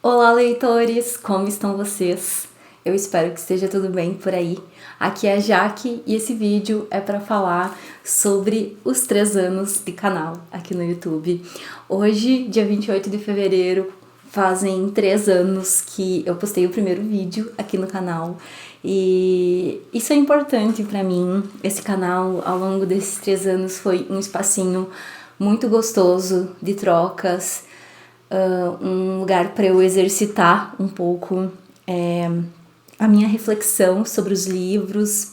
Olá, leitores! Como estão vocês? Eu espero que esteja tudo bem por aí. Aqui é a Jaque e esse vídeo é para falar sobre os 3 anos de canal aqui no YouTube. Hoje, dia 28 de fevereiro, fazem 3 anos que eu postei o primeiro vídeo aqui no canal. E isso é importante para mim. Esse canal, ao longo desses 3 anos, foi um espacinho muito gostoso de trocas, um lugar para eu exercitar um pouco a minha reflexão sobre os livros,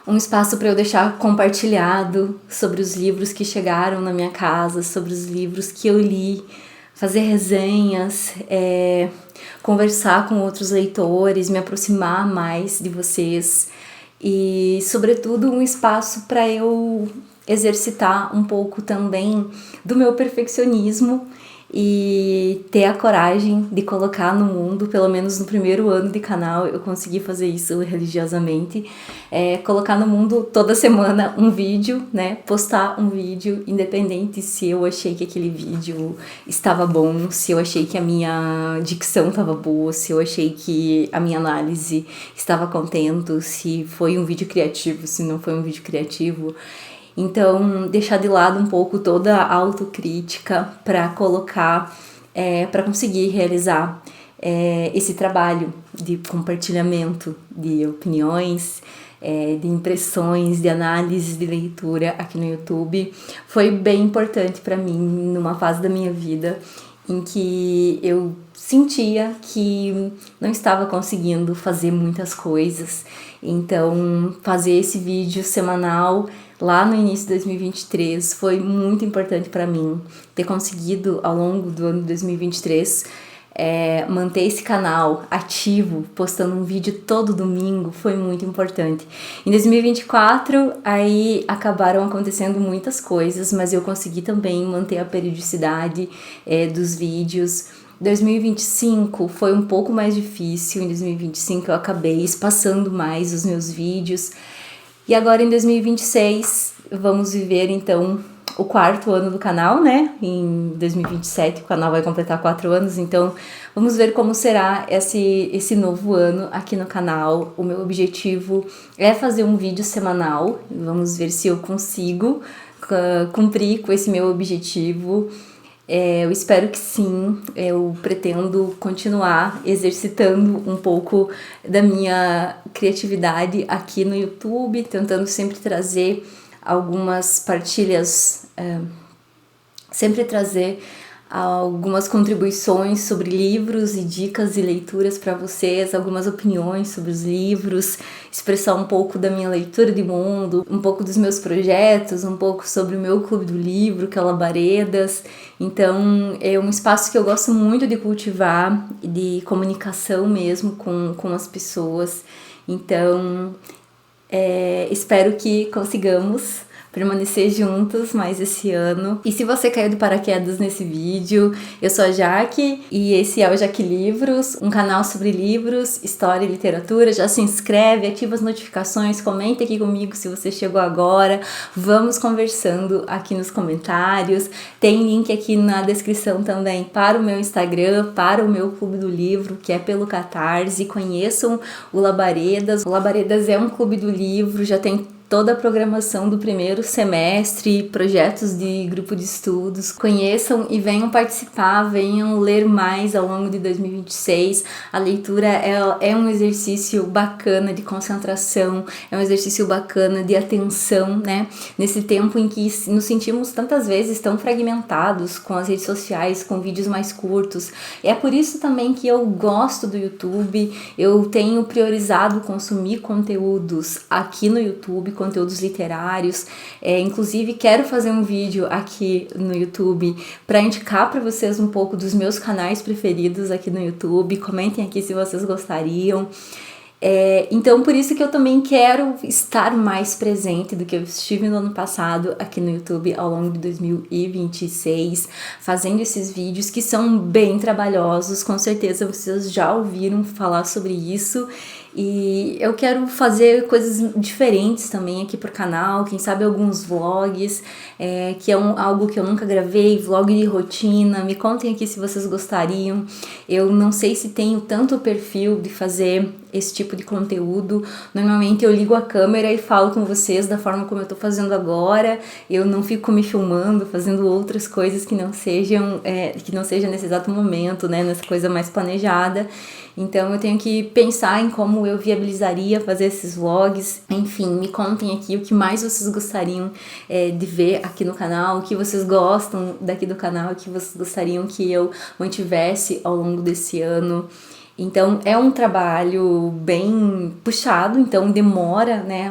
um espaço para eu deixar compartilhado sobre os livros que chegaram na minha casa, sobre os livros que eu li, fazer resenhas, conversar com outros leitores, me aproximar mais de vocês e, sobretudo, um espaço para eu exercitar um pouco também do meu perfeccionismo e ter a coragem de colocar no mundo, pelo menos no primeiro ano de canal, eu consegui fazer isso religiosamente, colocar no mundo toda semana um vídeo, né, postar um vídeo, independente se eu achei que aquele vídeo estava bom, se eu achei que a minha dicção estava boa, se eu achei que a minha análise estava contente, se foi um vídeo criativo, se não foi um vídeo criativo. Então, deixar de lado um pouco toda a autocrítica para colocar, para conseguir realizar esse trabalho de compartilhamento de opiniões, de impressões, de análise, de leitura aqui no YouTube, foi bem importante para mim numa fase da minha vida em que eu sentia que não estava conseguindo fazer muitas coisas. Então, fazer esse vídeo semanal lá no início de 2023 foi muito importante para mim. Ter conseguido ao longo do ano de 2023 manter esse canal ativo, postando um vídeo todo domingo, foi muito importante. Em 2024, aí acabaram acontecendo muitas coisas, mas eu consegui também manter a periodicidade dos vídeos. 2025 foi um pouco mais difícil. Em 2025 eu acabei espaçando mais os meus vídeos. E agora em 2026 vamos viver então o 4º ano do canal, né? Em 2027 o canal vai completar 4 anos, então vamos ver como será esse novo ano aqui no canal. O meu objetivo é fazer um vídeo semanal, vamos ver se eu consigo cumprir com esse meu objetivo. Eu espero que sim. Eu pretendo continuar exercitando um pouco da minha criatividade aqui no YouTube, tentando sempre trazer algumas partilhas, sempre trazer algumas contribuições sobre livros e dicas e leituras para vocês, algumas opiniões sobre os livros, expressar um pouco da minha leitura de mundo, um pouco dos meus projetos, um pouco sobre o meu clube do livro, que é o Labaredas. Então, é um espaço que eu gosto muito de cultivar, de comunicação mesmo com as pessoas. Então, espero que consigamos permanecer juntos mais esse ano. E se você caiu do paraquedas nesse vídeo, eu sou a Jaque e esse é o Jaque Livros, um canal sobre livros, história e literatura. Já se inscreve, ativa as notificações, comenta aqui comigo se você chegou agora. Vamos conversando aqui nos comentários. Tem link aqui na descrição também para o meu Instagram, para o meu clube do livro, que é pelo Catarse. Conheçam o Labaredas. O Labaredas é um clube do livro, já tem toda a programação do primeiro semestre, projetos de grupo de estudos. Conheçam e venham participar, venham ler mais ao longo de 2026. A leitura é um exercício bacana de concentração, é um exercício bacana de atenção, né? Nesse tempo em que nos sentimos tantas vezes tão fragmentados com as redes sociais, com vídeos mais curtos. É por isso também que eu gosto do YouTube. Eu tenho priorizado consumir conteúdos aqui no YouTube, conteúdos literários. Inclusive, quero fazer um vídeo aqui no YouTube para indicar para vocês um pouco dos meus canais preferidos aqui no YouTube. Comentem aqui se vocês gostariam. Então, por isso que eu também quero estar mais presente do que eu estive no ano passado aqui no YouTube ao longo de 2026, fazendo esses vídeos que são bem trabalhosos. Com certeza vocês já ouviram falar sobre isso. E eu quero fazer coisas diferentes também aqui pro canal, quem sabe alguns vlogs, que é algo que eu nunca gravei, vlog de rotina. Me contem aqui se vocês gostariam. Eu não sei se tenho tanto perfil de fazer esse tipo de conteúdo. Normalmente eu ligo a câmera e falo com vocês da forma como eu tô fazendo agora. Eu não fico me filmando, fazendo outras coisas que não sejam nesse exato momento, né, nessa coisa mais planejada. Então eu tenho que pensar em como eu viabilizaria fazer esses vlogs. Enfim, me contem aqui o que mais vocês gostariam de ver aqui no canal, o que vocês gostam daqui do canal, o que vocês gostariam que eu mantivesse ao longo desse ano. Então é um trabalho bem puxado, então demora, né?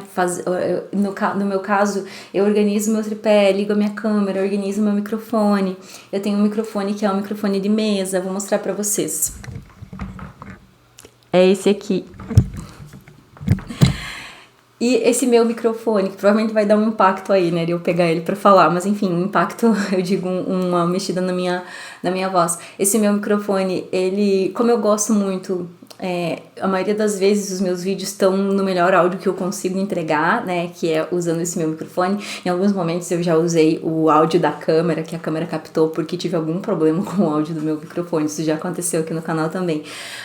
No meu caso, eu organizo meu tripé, ligo a minha câmera, organizo meu microfone. Eu tenho um microfone que é um microfone de mesa, vou mostrar pra vocês. É esse aqui. E esse meu microfone, que provavelmente vai dar um impacto aí, né, de eu pegar ele pra falar, mas enfim, um impacto, eu digo uma mexida na minha voz. Esse meu microfone, ele, como eu gosto muito, a maioria das vezes os meus vídeos estão no melhor áudio que eu consigo entregar, né, que é usando esse meu microfone. Em alguns momentos eu já usei o áudio da câmera, que a câmera captou porque tive algum problema com o áudio do meu microfone, isso já aconteceu aqui no canal também.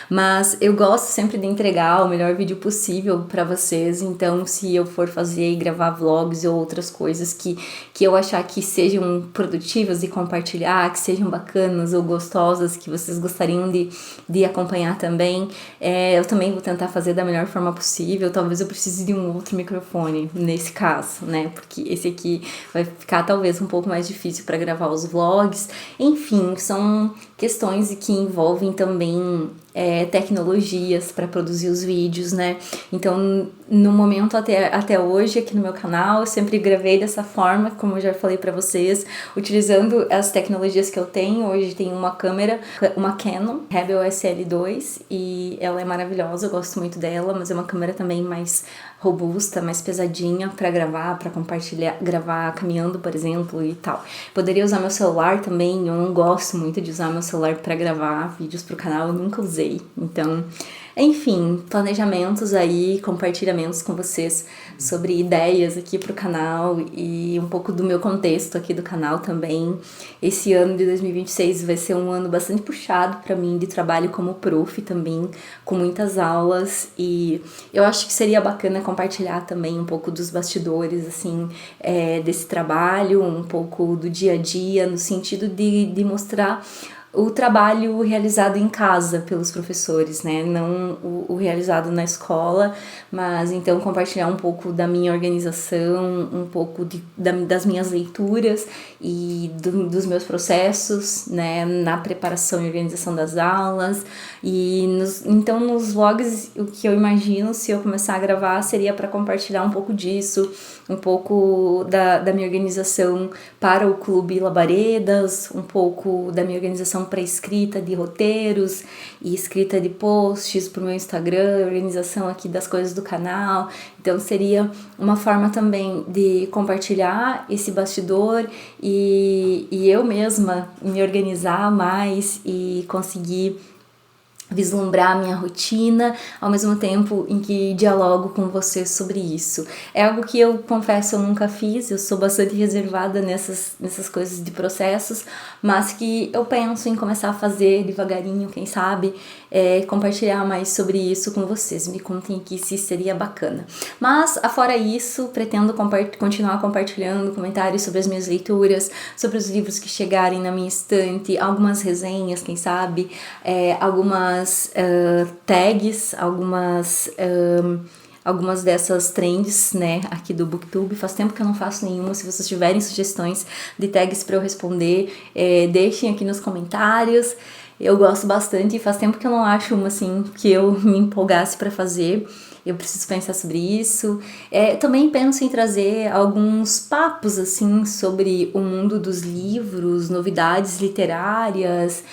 Mas eu gosto sempre de entregar o melhor vídeo possível pra vocês, então se eu for fazer e gravar vlogs ou outras coisas que eu achar que sejam produtivas e compartilhar, que sejam bacanas ou gostosas, que vocês gostariam de acompanhar também, eu também vou tentar fazer da melhor forma possível. Talvez eu precise de um outro microfone nesse caso, né? Porque esse aqui vai ficar talvez um pouco mais difícil para gravar os vlogs. Enfim, são questões que envolvem também tecnologias para produzir os vídeos, né? Então, no momento até hoje, aqui no meu canal, eu sempre gravei dessa forma, como eu já falei para vocês, utilizando as tecnologias que eu tenho. Hoje tem uma câmera, uma Canon Rebel SL2, e ela é maravilhosa, eu gosto muito dela, mas é uma câmera também mais robusta, mais pesadinha para gravar, para compartilhar, gravar caminhando, por exemplo, e tal. Poderia usar meu celular também, eu não gosto muito de usar meu celular para gravar vídeos pro canal, eu nunca usei. Então, enfim, planejamentos aí, compartilhamentos com vocês sobre ideias aqui pro canal e um pouco do meu contexto aqui do canal também. Esse ano de 2026 vai ser um ano bastante puxado para mim de trabalho como prof também, com muitas aulas, e eu acho que seria bacana compartilhar também um pouco dos bastidores, assim, desse trabalho, um pouco do dia a dia, no sentido de mostrar o trabalho realizado em casa pelos professores, né? Não o realizado na escola, mas então compartilhar um pouco da minha organização, um pouco das minhas leituras e dos meus processos, né? Na preparação e organização das aulas. E então nos vlogs, o que eu imagino, se eu começar a gravar, seria para compartilhar um pouco disso, um pouco da minha organização para o Clube Labaredas, um pouco da minha organização para escrita de roteiros e escrita de posts para o meu Instagram, organização aqui das coisas do canal. Então seria uma forma também de compartilhar esse bastidor e eu mesma me organizar mais e conseguir vislumbrar a minha rotina, ao mesmo tempo em que dialogo com vocês sobre isso. É algo que eu confesso eu nunca fiz, eu sou bastante reservada nessas coisas de processos, mas que eu penso em começar a fazer devagarinho, quem sabe, compartilhar mais sobre isso com vocês. Me contem aqui se seria bacana. Mas, afora isso, pretendo continuar compartilhando comentários sobre as minhas leituras, sobre os livros que chegarem na minha estante, algumas resenhas, quem sabe, algumas tags, algumas dessas trends, né, aqui do Booktube. Faz tempo que eu não faço nenhuma. Se vocês tiverem sugestões de tags para eu responder, deixem aqui nos comentários. Eu gosto bastante e faz tempo que eu não acho uma assim que eu me empolgasse para fazer. eu preciso pensar sobre isso. Também penso em trazer alguns papos, assim, sobre o mundo dos livros, novidades literárias,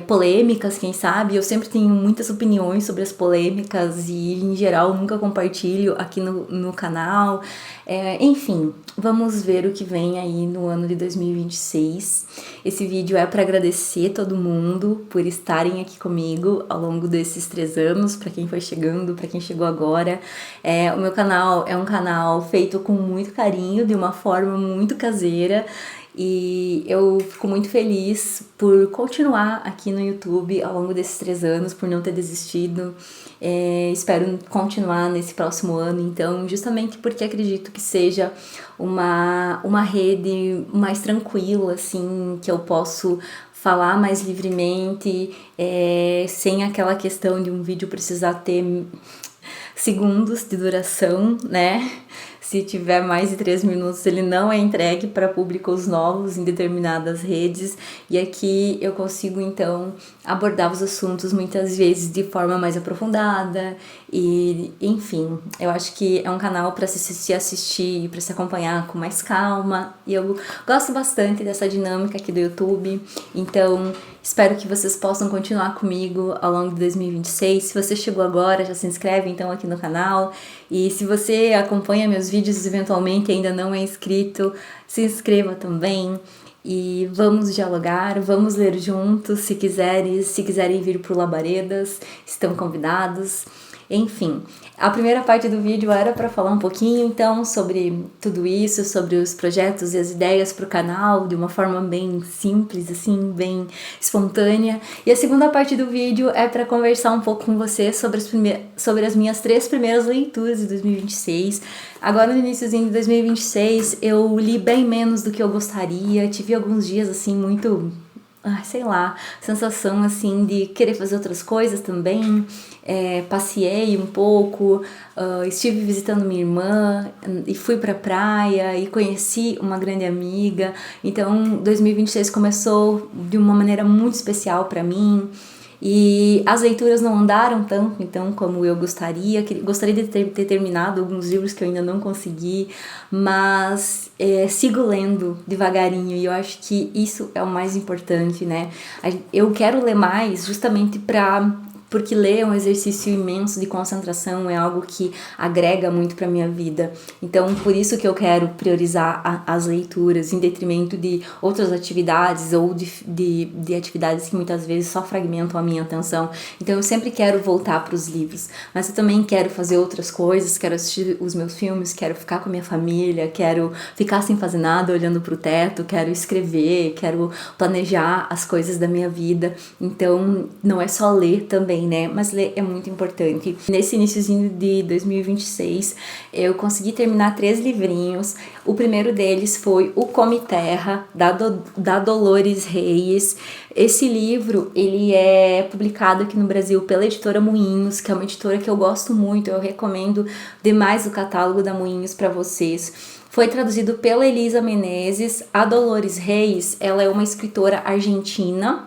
polêmicas, quem sabe. Eu sempre tenho muitas opiniões sobre as polêmicas e, em geral, nunca compartilho aqui no canal. Enfim, vamos ver o que vem aí no ano de 2026. Esse vídeo é para agradecer todo mundo por estarem aqui comigo ao longo desses 3 anos, para quem foi chegando, para quem chegou agora. O meu canal é um canal feito com muito carinho, de uma forma muito caseira, e eu fico muito feliz por continuar aqui no YouTube ao longo desses 3 anos, por não ter desistido. Espero continuar nesse próximo ano, então, justamente porque acredito que seja uma rede mais tranquila, assim, que eu posso falar mais livremente, sem aquela questão de um vídeo precisar ter segundos de duração, né? Se tiver mais de 3 minutos, ele não é entregue para públicos novos em determinadas redes. E aqui eu consigo, então, abordar os assuntos muitas vezes de forma mais aprofundada. E, enfim, eu acho que é um canal para se assistir e para se acompanhar com mais calma. E eu gosto bastante dessa dinâmica aqui do YouTube. Então, espero que vocês possam continuar comigo ao longo de 2026. Se você chegou agora, já se inscreve então aqui no canal. E se você acompanha meus vídeos eventualmente e ainda não é inscrito, se inscreva também. E vamos dialogar, vamos ler juntos. Se quiserem vir pro Labaredas, estão convidados. Enfim, a primeira parte do vídeo era para falar um pouquinho, então, sobre tudo isso, sobre os projetos e as ideias para o canal, de uma forma bem simples, assim, bem espontânea. E a segunda parte do vídeo é para conversar um pouco com você sobre as minhas 3 primeiras leituras de 2026. Agora, no iníciozinho de 2026, eu li bem menos do que eu gostaria, tive alguns dias, assim, muito... sei lá, sensação assim de querer fazer outras coisas também. Passei um pouco, estive visitando minha irmã e fui pra praia e conheci uma grande amiga. Então 2026 começou de uma maneira muito especial para mim. E as leituras não andaram tanto, então, como eu gostaria de ter terminado alguns livros que eu ainda não consegui, mas sigo lendo devagarinho, e eu acho que isso é o mais importante, né? Eu quero ler mais justamente porque ler é um exercício imenso de concentração, é algo que agrega muito para minha vida. Então, por isso que eu quero priorizar as leituras em detrimento de outras atividades ou de atividades que muitas vezes só fragmentam a minha atenção. Então, eu sempre quero voltar para os livros, mas eu também quero fazer outras coisas, quero assistir os meus filmes, quero ficar com a minha família, quero ficar sem fazer nada olhando para o teto, quero escrever, quero planejar as coisas da minha vida. Então, não é só ler também, né? Mas ler é muito importante. Nesse iniciozinho de 2026, eu consegui terminar 3 livrinhos. O primeiro deles foi O Come Terra, da Dolores Reis. Esse livro, ele é publicado aqui no Brasil pela editora Moinhos, que é uma editora que eu gosto muito, eu recomendo demais o catálogo da Moinhos para vocês. Foi traduzido pela Elisa Menezes. A Dolores Reis, ela é uma escritora argentina.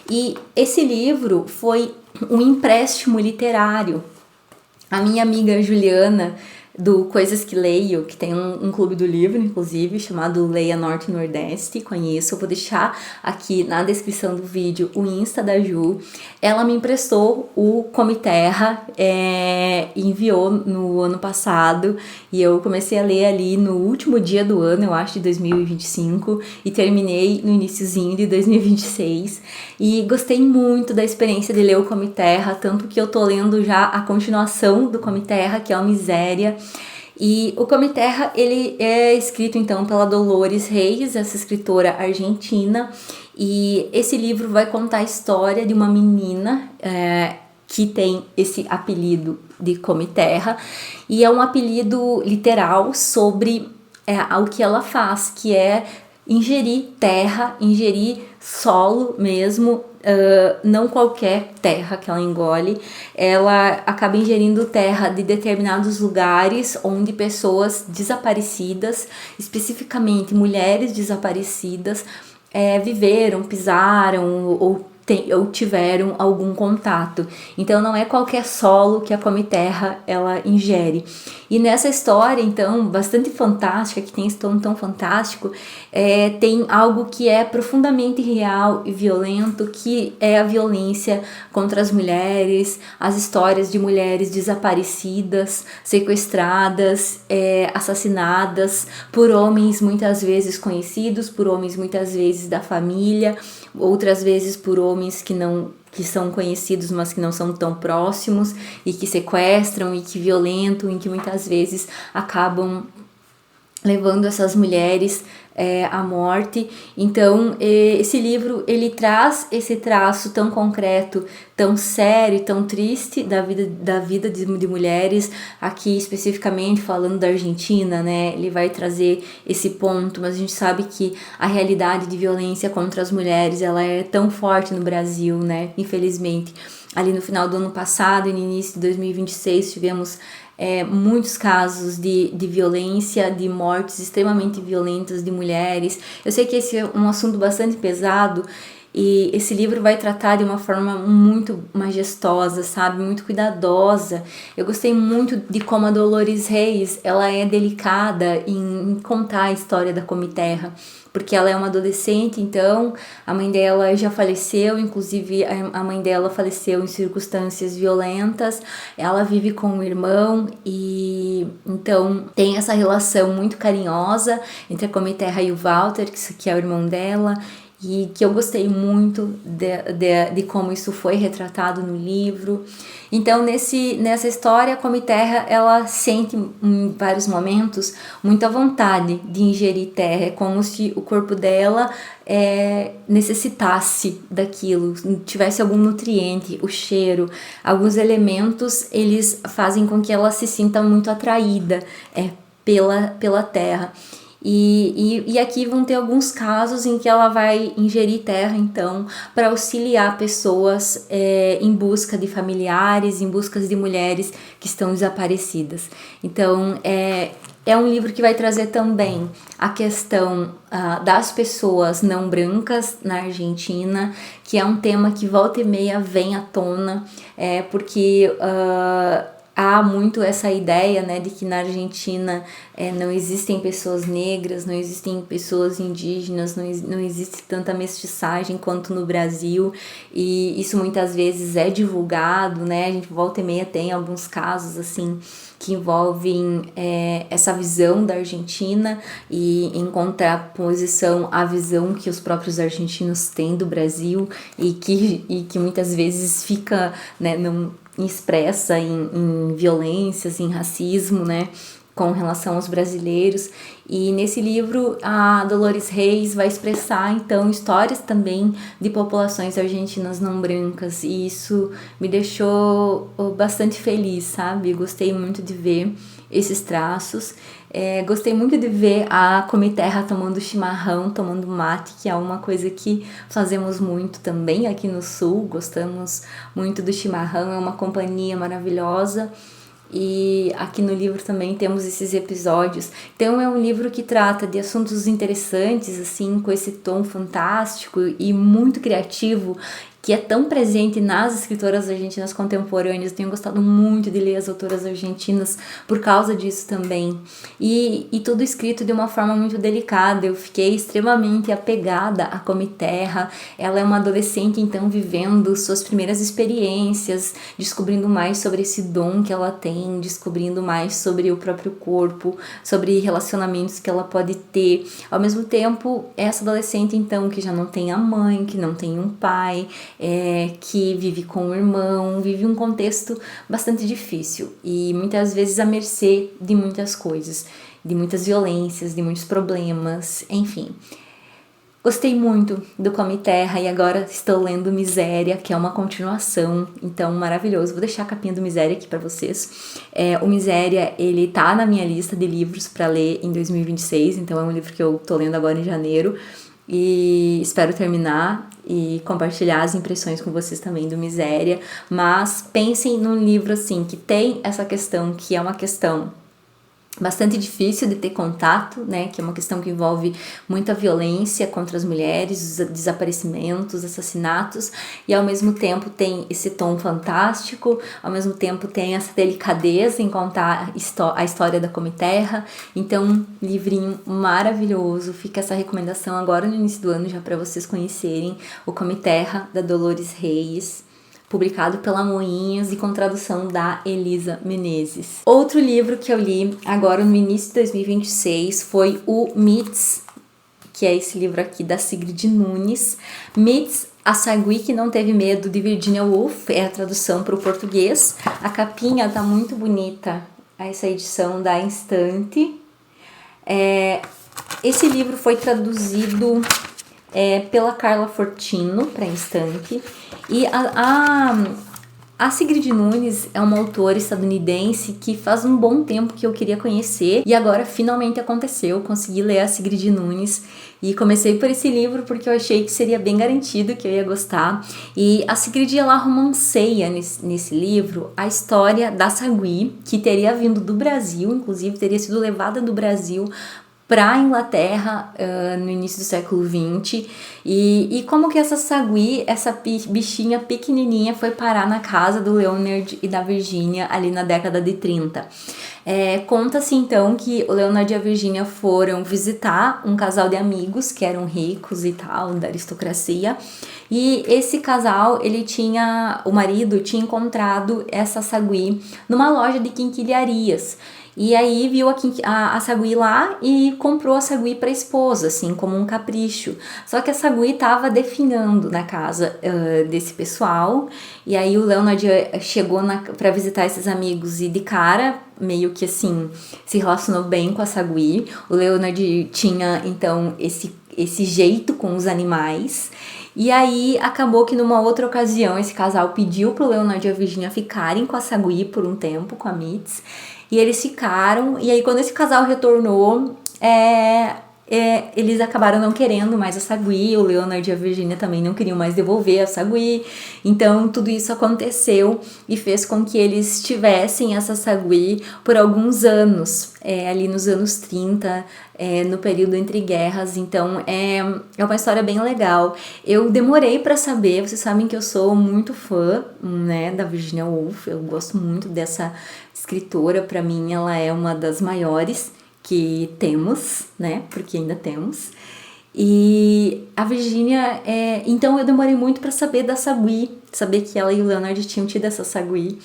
E esse livro foi um empréstimo literário. A minha amiga Juliana, do Coisas que Leio, que tem um clube do livro, inclusive, chamado Leia Norte e Nordeste, conheço. Eu vou deixar aqui na descrição do vídeo o Insta da Ju. Ela me emprestou o Come Terra, enviou no ano passado, e eu comecei a ler ali no último dia do ano, eu acho, de 2025, e terminei no iniciozinho de 2026. E gostei muito da experiência de ler o Come Terra, tanto que eu tô lendo já a continuação do Come Terra, que é o Miséria. E o Come Terra, ele é escrito então pela Dolores Reis, essa escritora argentina, e esse livro vai contar a história de uma menina que tem esse apelido de Come Terra, e é um apelido literal sobre o que ela faz, que é ingerir terra, ingerir solo mesmo, não qualquer terra que ela engole. Ela acaba ingerindo terra de determinados lugares onde pessoas desaparecidas, especificamente mulheres desaparecidas, viveram, pisaram ou ou tiveram algum contato. Então não é qualquer solo que a Come Terra ela ingere. E nessa história, então, bastante fantástica, que tem esse tom tão fantástico, tem algo que é profundamente real e violento, que é a violência contra as mulheres, as histórias de mulheres desaparecidas, sequestradas, assassinadas por homens muitas vezes conhecidos, por homens muitas vezes da família, outras vezes por homens que são conhecidos, mas que não são tão próximos, e que sequestram e que violentam, e que muitas vezes acabam levando essas mulheres à morte. Então, esse livro, ele traz esse traço tão concreto, tão sério, tão triste da vida de mulheres, aqui especificamente falando da Argentina, né? Ele vai trazer esse ponto, mas a gente sabe que a realidade de violência contra as mulheres, ela é tão forte no Brasil, né? Infelizmente. Ali no final do ano passado e no início de 2026, tivemos muitos casos de violência, de mortes extremamente violentas de mulheres. Eu sei que esse é um assunto bastante pesado, e esse livro vai tratar de uma forma muito majestosa, sabe? Muito cuidadosa. Eu gostei muito de como a Dolores Reis, ela é delicada em contar a história da Come Terra, porque ela é uma adolescente, então a mãe dela já faleceu, inclusive a mãe dela faleceu em circunstâncias violentas, ela vive com o irmão, e então tem essa relação muito carinhosa entre a Come Terra e o Walter, que é o irmão dela, e que eu gostei muito de como isso foi retratado no livro. Então, nessa história, a Come Terra, ela sente em vários momentos muita vontade de ingerir terra, é como se o corpo dela necessitasse daquilo, tivesse algum nutriente, o cheiro, alguns elementos, eles fazem com que ela se sinta muito atraída pela terra. E aqui vão ter alguns casos em que ela vai ingerir terra, então, para auxiliar pessoas em busca de familiares, em busca de mulheres que estão desaparecidas. Então, é um livro que vai trazer também a questão das pessoas não brancas na Argentina, que é um tema que volta e meia vem à tona, porque há muito essa ideia, né, de que na Argentina não existem pessoas negras, não existem pessoas indígenas, não existe tanta mestiçagem quanto no Brasil, e isso muitas vezes é divulgado, né? A gente volta e meia tem alguns casos assim que envolvem essa visão da Argentina e em contraposição à visão que os próprios argentinos têm do Brasil, e que muitas vezes fica, né, expressa em violências, em racismo, né, com relação aos brasileiros. E nesse livro a Dolores Reis vai expressar então histórias também de populações argentinas não brancas, e isso me deixou bastante feliz, sabe? Gostei muito de ver esses traços. Gostei muito de ver a Come Terra tomando chimarrão, tomando mate, que é uma coisa que fazemos muito também aqui no Sul, gostamos muito do chimarrão, é uma companhia maravilhosa. E aqui no livro também temos esses episódios. Então é um livro que trata de assuntos interessantes, assim, com esse tom fantástico e muito criativo, que é tão presente nas escritoras argentinas contemporâneas. Eu tenho gostado muito de ler as autoras argentinas por causa disso também. E tudo escrito de uma forma muito delicada. Eu fiquei extremamente apegada à Come Terra. Ela é uma adolescente, então, vivendo suas primeiras experiências, descobrindo mais sobre esse dom que ela tem, descobrindo mais sobre o próprio corpo, sobre relacionamentos que ela pode ter. Ao mesmo tempo, essa adolescente, então, que já não tem a mãe, que não tem um pai, que vive com o irmão, vive um contexto bastante difícil e muitas vezes à mercê de muitas coisas, de muitas violências, de muitos problemas, enfim. Gostei muito do Come Terra e agora estou lendo Miséria, que é uma continuação, então maravilhoso. Vou deixar a capinha do Miséria aqui para vocês. O Miséria, ele tá na minha lista de livros para ler em 2026, então é um livro que eu tô lendo agora em janeiro. E espero terminar e compartilhar as impressões com vocês também do Miséria, mas pensem num livro assim que tem essa questão, que é uma questão bastante difícil de ter contato, né, que é uma questão que envolve muita violência contra as mulheres, os desaparecimentos, assassinatos, e ao mesmo tempo tem esse tom fantástico, ao mesmo tempo tem essa delicadeza em contar a história da Comiterra. Então, livrinho maravilhoso, fica essa recomendação agora no início do ano já para vocês conhecerem o Comiterra, da Dolores Reis, publicado pela Moinhos e com tradução da Elisa Menezes. Outro livro que eu li agora no início de 2026 foi o Myths, que é esse livro aqui da Sigrid Nunes. Myths, a Sagui que não teve medo, de Virginia Woolf, é a tradução para o português. A capinha tá muito bonita, essa edição da Instante. Esse livro foi traduzido pela Carla Fortino para Instante. E a Sigrid Nunes é uma autora estadunidense que faz um bom tempo que eu queria conhecer e agora finalmente aconteceu, consegui ler a Sigrid Nunes e comecei por esse livro porque eu achei que seria bem garantido que eu ia gostar. E a Sigrid, ela romanceia nesse livro a história da Sagui, que teria vindo do Brasil, inclusive teria sido levada do Brasil para a Inglaterra no início do século XX, e como que essa Sagui, essa bichinha pequenininha, foi parar na casa do Leonard e da Virginia ali na década de 30. Conta-se então que o Leonard e a Virginia foram visitar um casal de amigos que eram ricos e tal, da aristocracia, e esse casal, o marido tinha encontrado essa Sagui numa loja de quinquilharias. E aí viu a Sagui lá e comprou a Sagui para a esposa, assim, como um capricho. Só que a Sagui estava definhando na casa desse pessoal. E aí o Leonard chegou para visitar esses amigos e de cara, meio que assim, se relacionou bem com a Sagui. O Leonard tinha, então, esse jeito com os animais. E aí acabou que numa outra ocasião esse casal pediu pro Leonard e a Virginia ficarem com a Sagui por um tempo, com a Myths. E eles ficaram, e aí quando esse casal retornou, eles acabaram não querendo mais a Sagui, o Leonard e a Virginia também não queriam mais devolver a Sagui. Então tudo isso aconteceu e fez com que eles tivessem essa Sagui por alguns anos, ali nos anos 30, no período entre guerras. Então é uma história bem legal. Eu demorei para saber, vocês sabem que eu sou muito fã, né, da Virginia Woolf, eu gosto muito dessa escritora. Para mim ela é uma das maiores que temos, né, porque ainda temos. E a Virginia, então eu demorei muito para saber da Sagui, saber que ela e o Leonard tinham tido essa Sagui.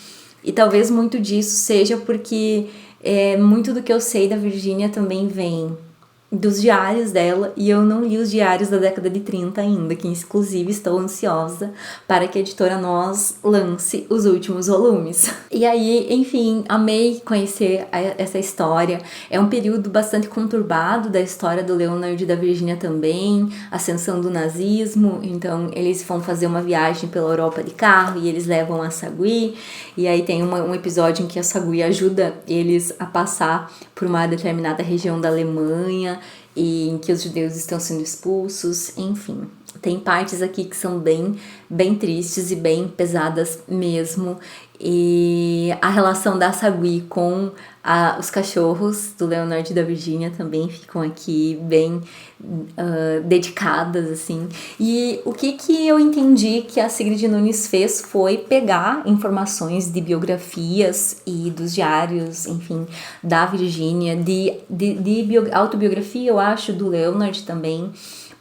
E talvez muito disso seja porque muito do que eu sei da Virginia também vem dos diários dela, e eu não li os diários da década de 30 ainda, que inclusive estou ansiosa para que a editora Nós lance os últimos volumes. E aí, enfim, amei conhecer essa história. É um período bastante conturbado da história do Leonard e da Virginia também, ascensão do nazismo. Então eles vão fazer uma viagem pela Europa de carro e eles levam a Sagui, e aí tem um episódio em que a Sagui ajuda eles a passar por uma determinada região da Alemanha e em que os judeus estão sendo expulsos. Enfim, tem partes aqui que são bem tristes e bem pesadas mesmo. E a relação da Sagui com os cachorros do Leonard e da Virginia também ficam aqui bem dedicadas, assim. E o que eu entendi que a Sigrid Nunes fez foi pegar informações de biografias e dos diários, enfim, da Virginia, de autobiografia, eu acho, do Leonard também,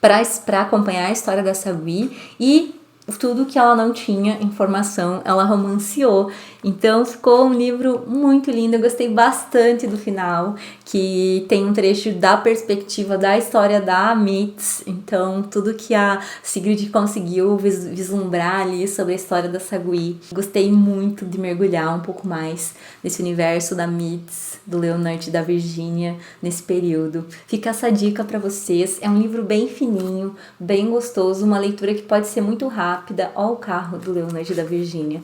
para acompanhar a história da Sagui, e tudo que ela não tinha informação, ela romanceou. Então ficou um livro muito lindo. Eu gostei bastante do final, que tem um trecho da perspectiva da história da Myths. Então tudo que a Sigrid conseguiu vislumbrar ali sobre a história da Sagui. Gostei muito de mergulhar um pouco mais nesse universo da Myths, do Leonard e da Virginia nesse período. Fica essa dica para vocês. É um livro bem fininho, bem gostoso, uma leitura que pode ser muito rápida. Ó o carro do Leonard e da Virginia.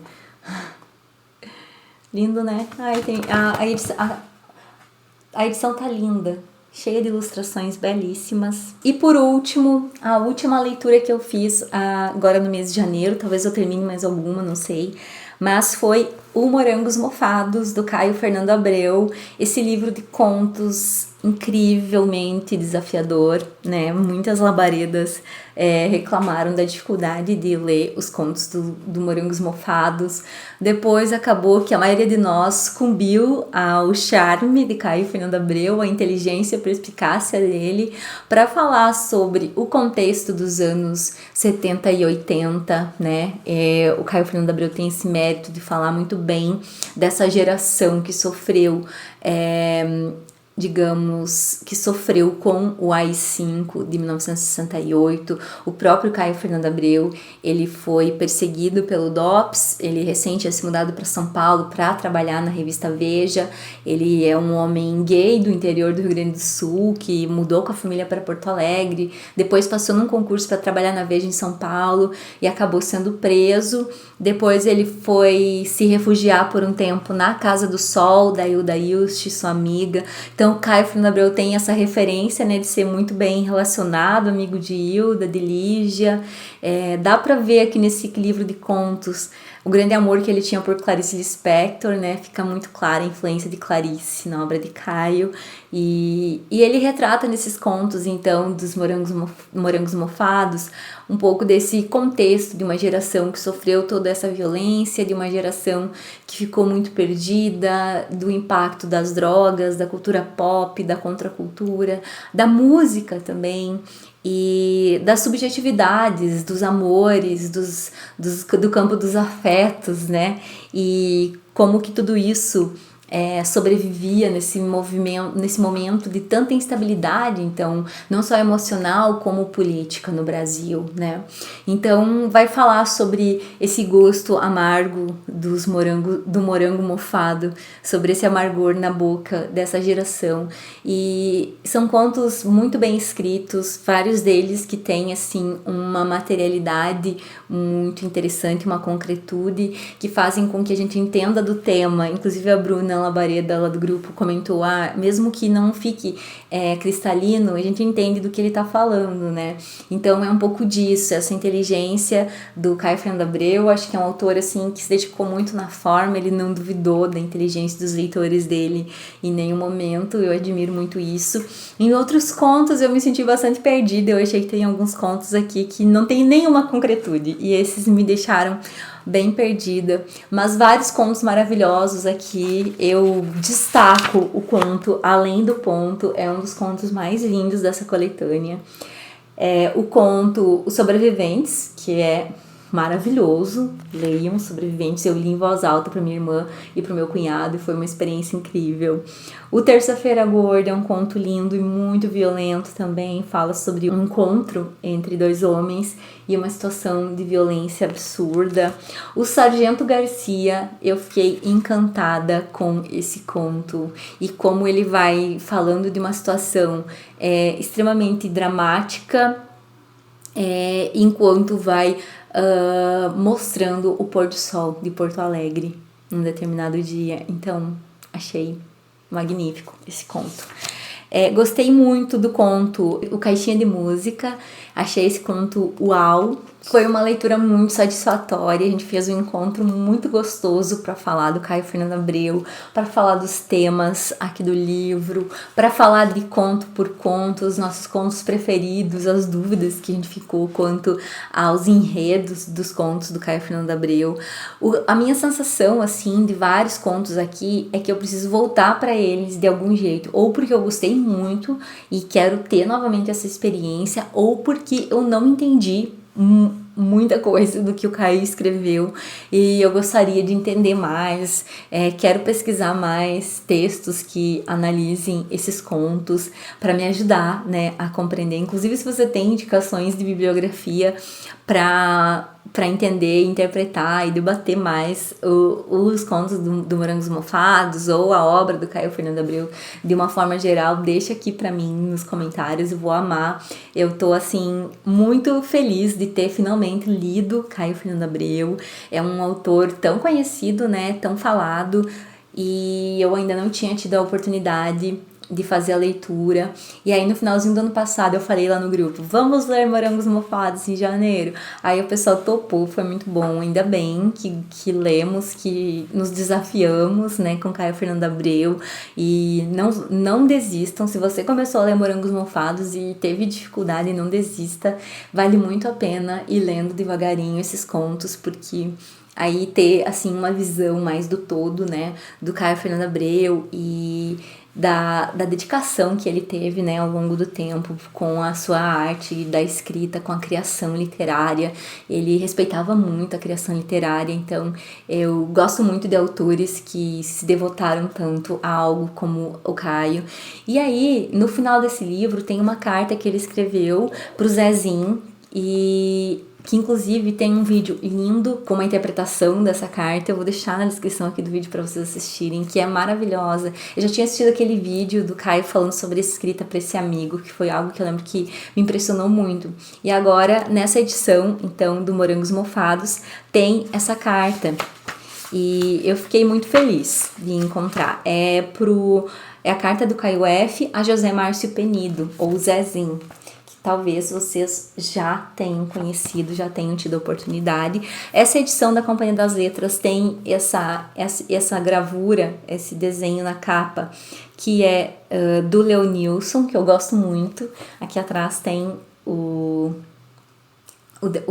Lindo, né? Ai, a edição tá linda. cheia de ilustrações belíssimas. E por último, a última leitura que eu fiz agora no mês de janeiro, talvez eu termine mais alguma, não sei, mas foi O Morangos Mofados, do Caio Fernando Abreu, esse livro de contos incrivelmente desafiador, né? Muitas labaredas reclamaram da dificuldade de ler os contos do Morangos Mofados. Depois acabou que a maioria de nós sucumbiu ao charme de Caio Fernando Abreu, a inteligência e a perspicácia dele, para falar sobre o contexto dos anos 70 e 80, né? O Caio Fernando Abreu tem esse mérito de falar muito bem dessa geração que sofreu digamos, que sofreu com o AI-5 de 1968. O próprio Caio Fernando Abreu, ele foi perseguido pelo DOPS, ele recente tinha se mudado para São Paulo para trabalhar na revista Veja. Ele é um homem gay do interior do Rio Grande do Sul, que mudou com a família para Porto Alegre, depois passou num concurso para trabalhar na Veja em São Paulo e acabou sendo preso. Depois ele foi se refugiar por um tempo na Casa do Sol, da Hilda Ilst, sua amiga. Então o Caio Fernando Abreu tem essa referência, né, de ser muito bem relacionado, amigo de Hilda, de Lígia. Dá para ver aqui nesse livro de contos o grande amor que ele tinha por Clarice Lispector, né? Fica muito clara a influência de Clarice na obra de Caio. E ele retrata nesses contos, então, dos morangos mofados, um pouco desse contexto de uma geração que sofreu toda essa violência, de uma geração que ficou muito perdida, do impacto das drogas, da cultura pop, da contracultura, da música também, e das subjetividades, dos amores, do campo dos afetos, né? E como que tudo isso sobrevivia nesse momento de tanta instabilidade, então, não só emocional como política no Brasil, né? Então, vai falar sobre esse gosto amargo do morango mofado, sobre esse amargor na boca dessa geração. E são contos muito bem escritos, vários deles que têm, assim, uma materialidade muito interessante, uma concretude, que fazem com que a gente entenda do tema. Inclusive a Bruna Labareda, lá do grupo, comentou, mesmo que não fique cristalino, a gente entende do que ele tá falando, né? Então é um pouco disso, essa inteligência do Caio Fernando Abreu. Acho que é um autor, assim, que se dedicou muito na forma, ele não duvidou da inteligência dos leitores dele em nenhum momento, eu admiro muito isso. Em outros contos eu me senti bastante perdida, eu achei que tem alguns contos aqui que não tem nenhuma concretude, e esses me deixaram bem perdida, mas vários contos maravilhosos aqui. Eu destaco o conto Além do Ponto, é um dos contos mais lindos dessa coletânea. O conto Os Sobreviventes, que é maravilhoso, leiam Sobreviventes. Eu li em voz alta para minha irmã e para o meu cunhado e foi uma experiência incrível. O Terça-feira Gorda é um conto lindo e muito violento também, fala sobre um encontro entre dois homens e uma situação de violência absurda. O Sargento Garcia, eu fiquei encantada com esse conto e como ele vai falando de uma situação extremamente dramática, enquanto vai mostrando o pôr do sol de Porto Alegre num determinado dia. Então, achei magnífico esse conto. Gostei muito do conto O Caixinha de Música, achei esse conto uau. Foi uma leitura muito satisfatória, a gente fez um encontro muito gostoso para falar do Caio Fernando Abreu, para falar dos temas aqui do livro, para falar de conto por conto, os nossos contos preferidos, as dúvidas que a gente ficou quanto aos enredos dos contos do Caio Fernando Abreu. A minha sensação, assim, de vários contos aqui é que eu preciso voltar para eles de algum jeito, ou porque eu gostei muito e quero ter novamente essa experiência, ou porque eu não entendi muita coisa do que o Caio escreveu e eu gostaria de entender mais. Quero pesquisar mais textos que analisem esses contos para me ajudar, né, a compreender. Inclusive, se você tem indicações de bibliografia para entender, interpretar e debater mais os contos do Morangos Mofados ou a obra do Caio Fernando Abreu de uma forma geral, deixa aqui pra mim nos comentários, eu vou amar. Eu tô, assim, muito feliz de ter finalmente lido Caio Fernando Abreu. É um autor tão conhecido, né, tão falado, e eu ainda não tinha tido a oportunidade de fazer a leitura. E aí no finalzinho do ano passado eu falei lá no grupo, vamos ler Morangos Mofados em janeiro. Aí o pessoal topou, foi muito bom, ainda bem que lemos, que nos desafiamos, né, com Caio Fernando Abreu. E não desistam, se você começou a ler Morangos Mofados e teve dificuldade, não desista, vale muito a pena ir lendo devagarinho esses contos, porque aí ter, assim, uma visão mais do todo, né, do Caio Fernando Abreu e da dedicação que ele teve, né, ao longo do tempo com a sua arte da escrita, com a criação literária. Ele respeitava muito a criação literária, então eu gosto muito de autores que se devotaram tanto a algo como o Caio. E aí, no final desse livro, tem uma carta que ele escreveu pro Zezinho, e que inclusive tem um vídeo lindo com uma interpretação dessa carta. Eu vou deixar na descrição aqui do vídeo para vocês assistirem, que é maravilhosa. Eu já tinha assistido aquele vídeo do Caio falando sobre escrita para esse amigo, que foi algo que eu lembro que me impressionou muito. E agora, nessa edição, então, do Morangos Mofados, tem essa carta. E eu fiquei muito feliz de encontrar. É a carta do Caio F. a José Márcio Penido, ou Zezinho. Talvez vocês já tenham conhecido, já tenham tido a oportunidade. Essa edição da Companhia das Letras tem essa gravura, esse desenho na capa, que é do Leonilson, que eu gosto muito. Aqui atrás tem o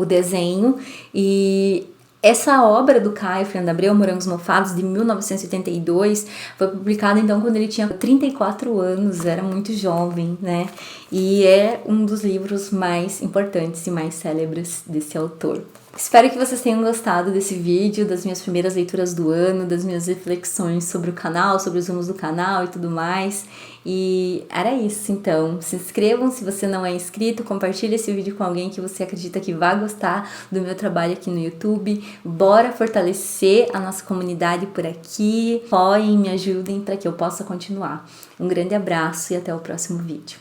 desenho. E essa obra do Caio Fernando Abreu, Morangos Mofados, de 1982, foi publicada então quando ele tinha 34 anos, era muito jovem, né? E é um dos livros mais importantes e mais célebres desse autor. Espero que vocês tenham gostado desse vídeo, das minhas primeiras leituras do ano, das minhas reflexões sobre o canal, sobre os rumos do canal e tudo mais. E era isso, então. Se inscrevam se você não é inscrito, compartilhe esse vídeo com alguém que você acredita que vai gostar do meu trabalho aqui no YouTube. Bora fortalecer a nossa comunidade por aqui. Apoiem, me ajudem para que eu possa continuar. Um grande abraço e até o próximo vídeo.